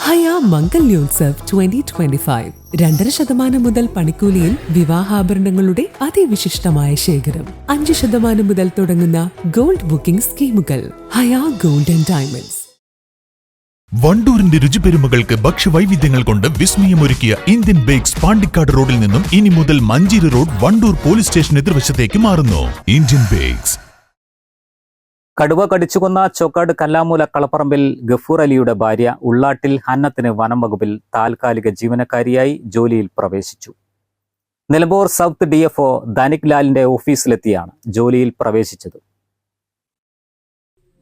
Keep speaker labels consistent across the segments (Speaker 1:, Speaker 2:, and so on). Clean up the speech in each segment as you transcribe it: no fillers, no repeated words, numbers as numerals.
Speaker 1: ഹയ മംഗല്യോത്സവ് 2025 2.5% മുതൽ പണിക്കൂലിയിൽ വിവാഹാഭരണങ്ങളുടെ അതിവിശിഷ്ടമായ ശേഖരം. 5% മുതൽ തുടങ്ങുന്ന ഗോൾഡ് ബുക്കിംഗ് സ്കീമുകൾ. Haya gold and diamonds.
Speaker 2: വണ്ടൂരിന്റെ രുചിപെരുമകൾക്ക് ഭക്ഷ്യവൈവിധ്യങ്ങൾ കൊണ്ട് വിസ്മയമൊരുക്കിയ ഇന്ത്യൻ ബേക്സ് പാണ്ടിക്കാട് റോഡിൽ നിന്നും ഇനി മുതൽ Manjeri road Wandoor police station എതിർവശത്തേക്ക് മാറുന്നു. Indian bakes.
Speaker 3: കടുവ കടിച്ചുകൊന്ന ചോക്കാട് കല്ലാമൂല കളപ്പറമ്പിൽ ഗഫൂർ അലിയുടെ ഭാര്യ ഉള്ളാട്ടിൽ ഹന്നത്തിന് വനം വകുപ്പിൽ താൽക്കാലിക ജീവനക്കാരിയായി ജോലിയിൽ പ്രവേശിച്ചു. നിലമ്പൂർ സൗത്ത് DFO ധനിക് ലാലിന്റെ ഓഫീസിലെത്തിയാണ് ജോലിയിൽ പ്രവേശിച്ചത്.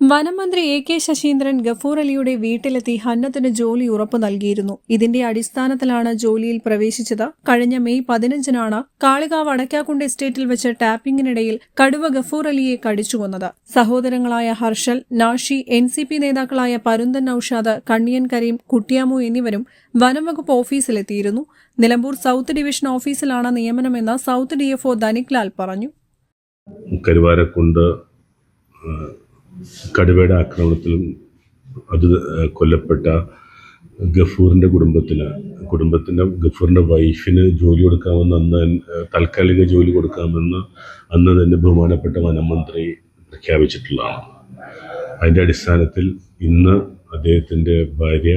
Speaker 4: വനമന്ത്രി AK ശശീന്ദ്രൻ ഗഫൂർ അലിയുടെ വീട്ടിലെത്തി ഹന്നത്തിന് ജോലി ഉറപ്പു നൽകിയിരുന്നു. ഇതിന്റെ അടിസ്ഥാനത്തിലാണ് ജോലിയിൽ പ്രവേശിച്ചത്. കഴിഞ്ഞ മെയ് 15-നാണ് കാളികാവ് അടയ്ക്കാക്കുണ്ട് എസ്റ്റേറ്റിൽ വെച്ച് ടാപ്പിംഗിനിടയിൽ കടുവ ഗഫൂർ അലിയെ കടിച്ചുകൊന്നത്. സഹോദരങ്ങളായ ഹർഷൽ, നാഷി, NCP നേതാക്കളായ പരുന്തൻ നൌഷാദ്, കണ്ണിയൻ കരീം, കുട്ടിയാമു എന്നിവരും വനംവകുപ്പ് ഓഫീസിലെത്തിയിരുന്നു. നിലമ്പൂർ സൗത്ത് ഡിവിഷൻ ഓഫീസിലാണ് നിയമനമെന്ന് സൗത്ത് DFO ധനിക് ലാൽ പറഞ്ഞു.
Speaker 5: കടുവയുടെ ആക്രമണത്തിലും അത് കൊല്ലപ്പെട്ട ഗഫൂറിൻ്റെ കുടുംബത്തിൻ്റെ ഗഫൂറിൻ്റെ വൈഫിന് ജോലി കൊടുക്കാമെന്ന് താൽക്കാലിക ജോലി കൊടുക്കാമെന്ന് അന്ന് തന്നെ ബഹുമാനപ്പെട്ട വനമന്ത്രി പ്രഖ്യാപിച്ചിട്ടുള്ളതാണ്. അതിൻ്റെ അടിസ്ഥാനത്തിൽ ഇന്ന് അദ്ദേഹത്തിൻ്റെ ഭാര്യ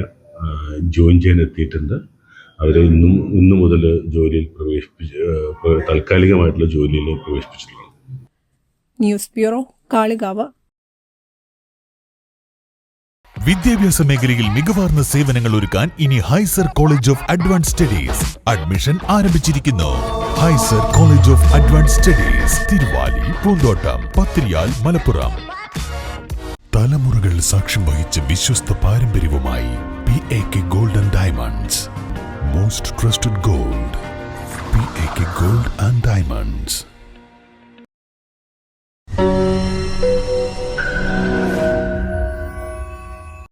Speaker 5: ജോയിൻ ചെയ്യാൻ എത്തിയിട്ടുണ്ട്. അവരെ ഇന്നു മുതൽ ജോലിയിൽ താൽക്കാലികമായിട്ടുള്ള ജോലിയിൽ പ്രവേശിപ്പിച്ചിട്ടുള്ളതാണ്.
Speaker 4: News bureau, Kalikavu.
Speaker 2: വിദ്യാഭ്യാസ മേഖലയിൽ മികവാർന്ന സേവനങ്ങൾ ഒരുക്കാൻ ഇനി ഹൈസർ college of advance studies. Admission ആരംഭിച്ചിരിക്കുന്നു. ഹൈസർ college of advance studies, Thiruvali, Poonthottam, Pathiriyal, Malappuram. തലമുറകൾ സാക്ഷ്യം വഹിച്ച വിശ്വസ്ത പാരമ്പര്യവുമായി PAK gold and diamonds. Most trusted gold. PAK gold and diamonds.